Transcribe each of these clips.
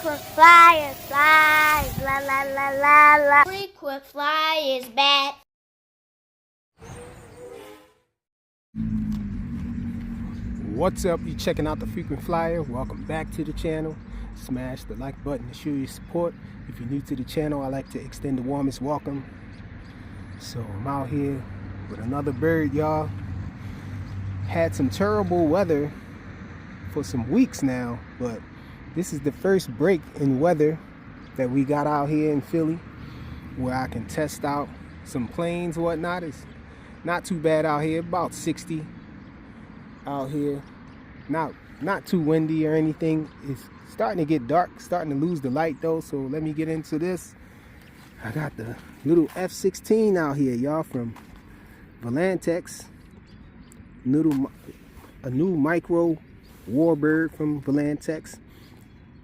Frequent flyer, fly, la la la la la. Frequent flyer is back. What's up? You checking out the Frequent Flyer? Welcome back to the channel. Smash the like button to show your support. If you're new to the channel, I like to extend the warmest welcome. So I'm out here with another bird, y'all. Had some terrible weather for some weeks now, but this is the first break in weather that we got out here in Philly where I can test out some planes and whatnot. It's not too bad out here, about 60 out here. Not too windy or anything. It's starting to get dark, starting to lose the light though, so let me get into this. I got the little F16 out here, y'all, from Volantex. A new micro warbird from Volantex,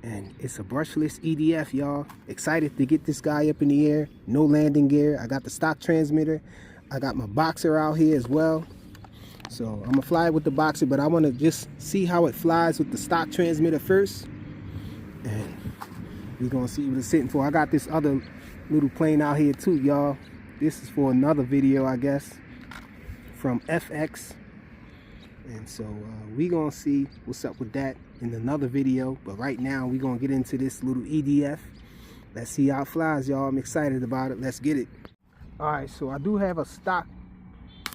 and it's a brushless EDF, y'all. Excited to get this guy up in the air. No landing gear. I got the stock transmitter. I got my boxer out here as well. So I'm gonna fly with the boxer, but I want to just see how it flies with the stock transmitter first, and we're gonna see what it's sitting for. I got this other little plane out here too, y'all. This is for another video, I guess, from FX, and so we gonna see what's up with that in another video. But right now we're gonna get into this little EDF. Let's see how it flies, y'all. I'm excited about it. Let's get it. All right, so I do have a stock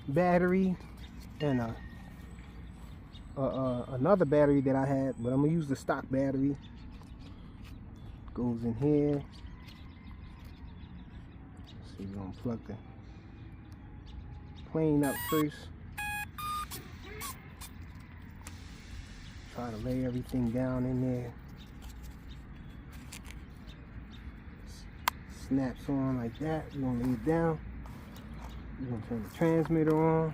battery and another battery that I had, but I'm gonna use the stock battery. Goes in here. So we're gonna plug the plane up first. Try to lay everything down in there. Snaps on like that. We're gonna lay it down. We're gonna turn the transmitter on.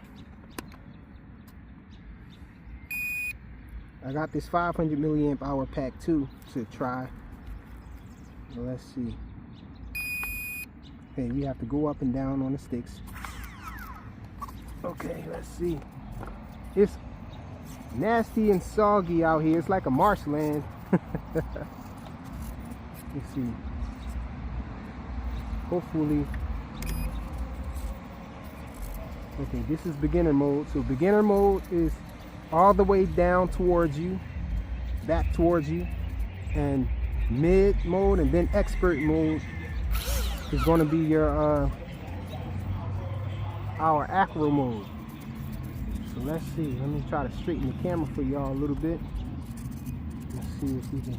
I got this 500 milliamp hour pack too to try. Well, let's see. Okay, we have to go up and down on the sticks. Okay, let's see. It's nasty and soggy out here. It's like a marshland. Let's see. Hopefully. Okay, this is beginner mode. So beginner mode is all the way down towards you, back towards you, and mid mode, and then expert mode is going to be your our acro mode. So let's see. Let me try to straighten the camera for y'all a little bit. Let's see if we can.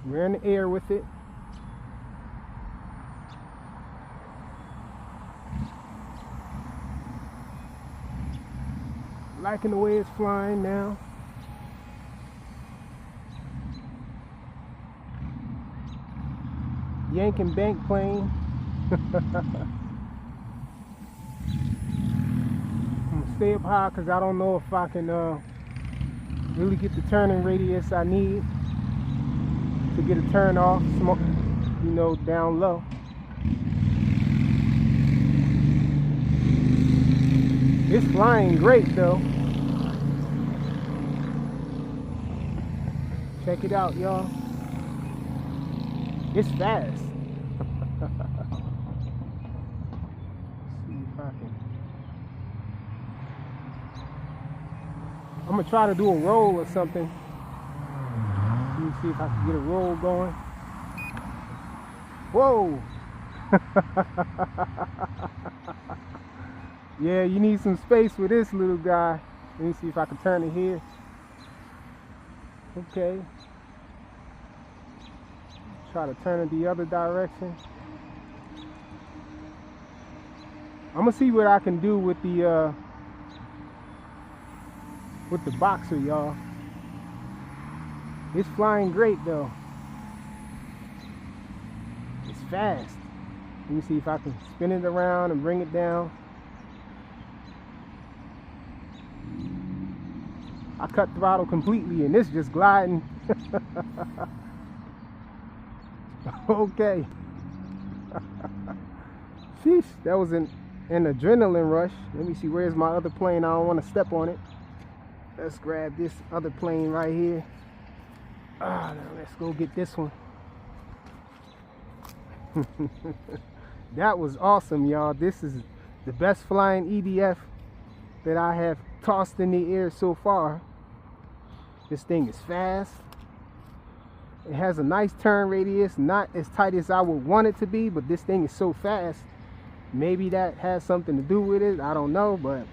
We're in the air with it. Liking the way it's flying now. Yank and bank plane. I'm gonna stay up high because I don't know if I can really get the turning radius I need to get a turn off, you know, down low. It's flying great though. Check it out, y'all. It's fast. See if I can. I'm gonna try to do a roll or something. Let me see if I can get a roll going. Whoa! Yeah, you need some space with this little guy. Let me see if I can turn it here. Okay. Try to turn it the other direction. I'm gonna see what I can do with the boxer, y'all. It's flying great though. It's fast. Let me see if I can spin it around and bring it down. I cut throttle completely and it's just gliding. Okay. Sheesh, that was an adrenaline rush. Let me see, where's my other plane? I don't want to step on it. Let's grab this other plane right here. Now let's go get this one. That was awesome, y'all. This is the best flying EDF that I have tossed in the air so far. This thing is fast. It has a nice turn radius, not as tight as I would want it to be, but this thing is so fast. Maybe that has something to do with it, I don't know, but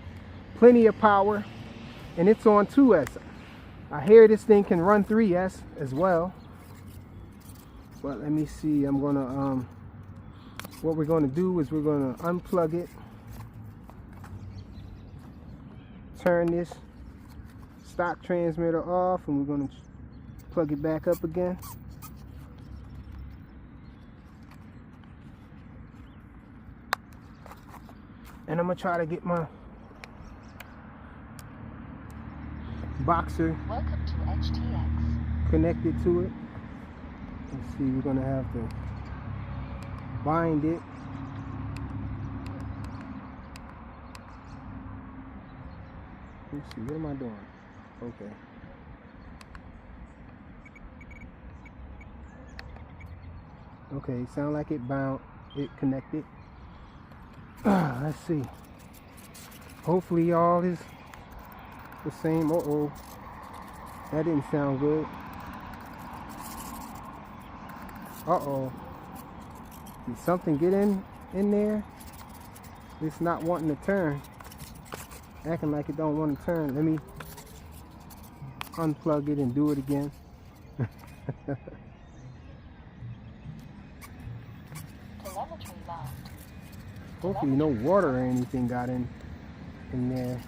plenty of power. And it's on 2S. I hear this thing can run 3S as well. But let me see, I'm gonna what we're gonna do is we're gonna unplug it, turn this stock transmitter off, and we're gonna plug it back up again. And I'm gonna try to get my boxer connected to it. Let's see, we're gonna have to bind it. Let's see, what am I doing? Okay. Okay, sound like it bound, it connected. Let's see. Hopefully y'all is the same. Uh-oh. That didn't sound good. Uh-oh. Did something get in there? It's not wanting to turn. Acting like it don't want to turn. Let me unplug it and do it again. Hopefully no water or anything got in there.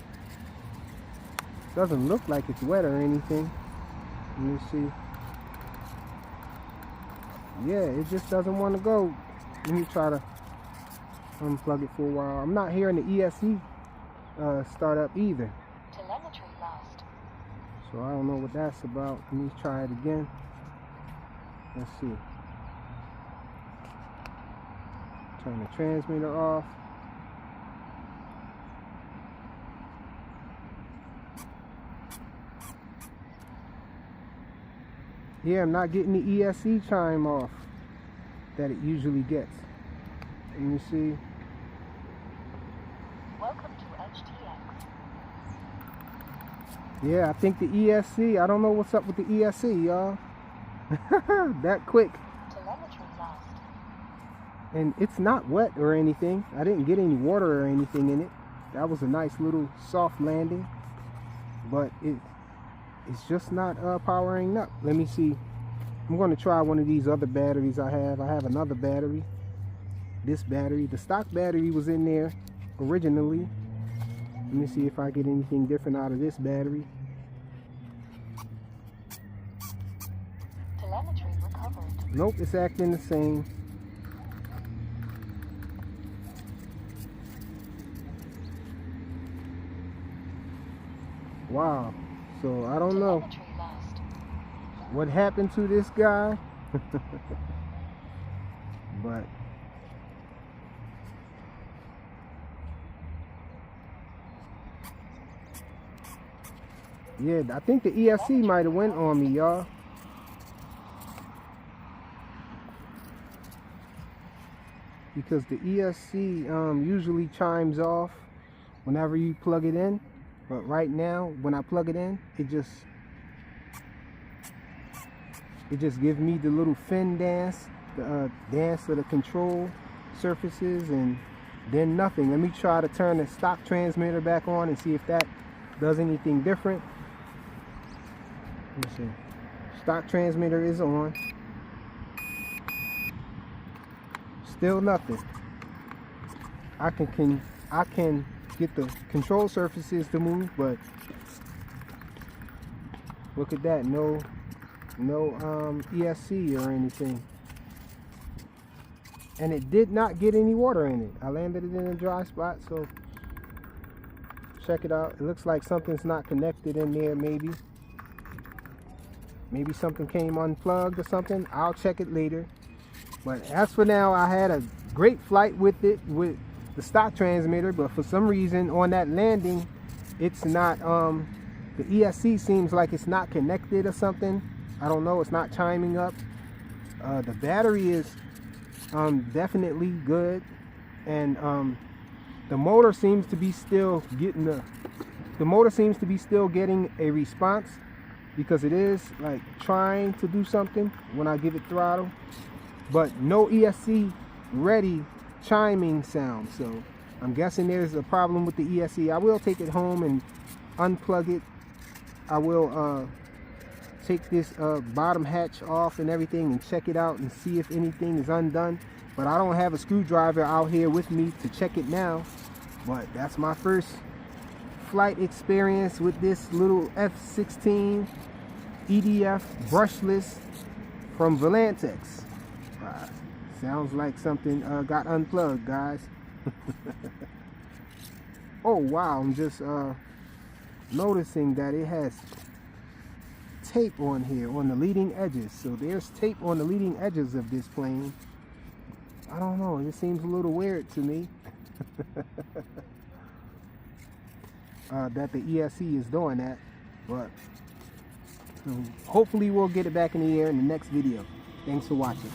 Doesn't look like it's wet or anything. Let me see. Yeah, it just doesn't want to go. Let me try to unplug it for a while. I'm not hearing the ESC start up either. Telemetry lost. So I don't know what that's about. Let me try it again. Let's see. Turn the transmitter off. Yeah, I'm not getting the ESC chime off that it usually gets. Let me see. Welcome to HTX. Yeah, I think the ESC, I don't know what's up with the ESC, y'all. That quick. Telemetry lost. And it's not wet or anything. I didn't get any water or anything in it. That was a nice little soft landing. But it's just not powering up. Let me see. I'm going to try one of these other batteries I have. I have another battery. This battery. The stock battery was in there originally. Let me see if I get anything different out of this battery. Telemetry recovered. Nope, it's acting the same. Wow. So I don't know what happened to this guy. But yeah, I think the ESC might have went on me, y'all. Because the ESC usually chimes off whenever you plug it in. But right now, when I plug it in, it just gives me the little fin dance, the dance of the control surfaces, and then nothing. Let me try to turn the stock transmitter back on and see if that does anything different. Let me see. Stock transmitter is on. Still nothing. I can get the control surfaces to move, but look at that, no ESC or anything. And it did not get any water in it. I landed it in a dry spot, so check it out. It looks like something's not connected in there. Maybe something came unplugged or something. I'll check it later. But as for now, I had a great flight with it, with the stock transmitter, but for some reason on that landing it's not The ESC seems like it's not connected or something. I don't know, it's not chiming up. The battery is definitely good, and the motor seems to be still getting a response, because it is like trying to do something when I give it throttle, but no ESC ready chiming sound. So I'm guessing there's a problem with the ESC. I will take it home and unplug it. I will take this bottom hatch off and everything and check it out and see if anything is undone, but I don't have a screwdriver out here with me to check it now. But that's my first flight experience with this little F16 EDF brushless from Volantex. Sounds like something got unplugged, guys. Oh wow, I'm just noticing that it has tape on here on the leading edges. So there's tape on the leading edges of this plane. I don't know, it seems a little weird to me. That the ESC is doing that, but hopefully we'll get it back in the air in the next video. Thanks for watching.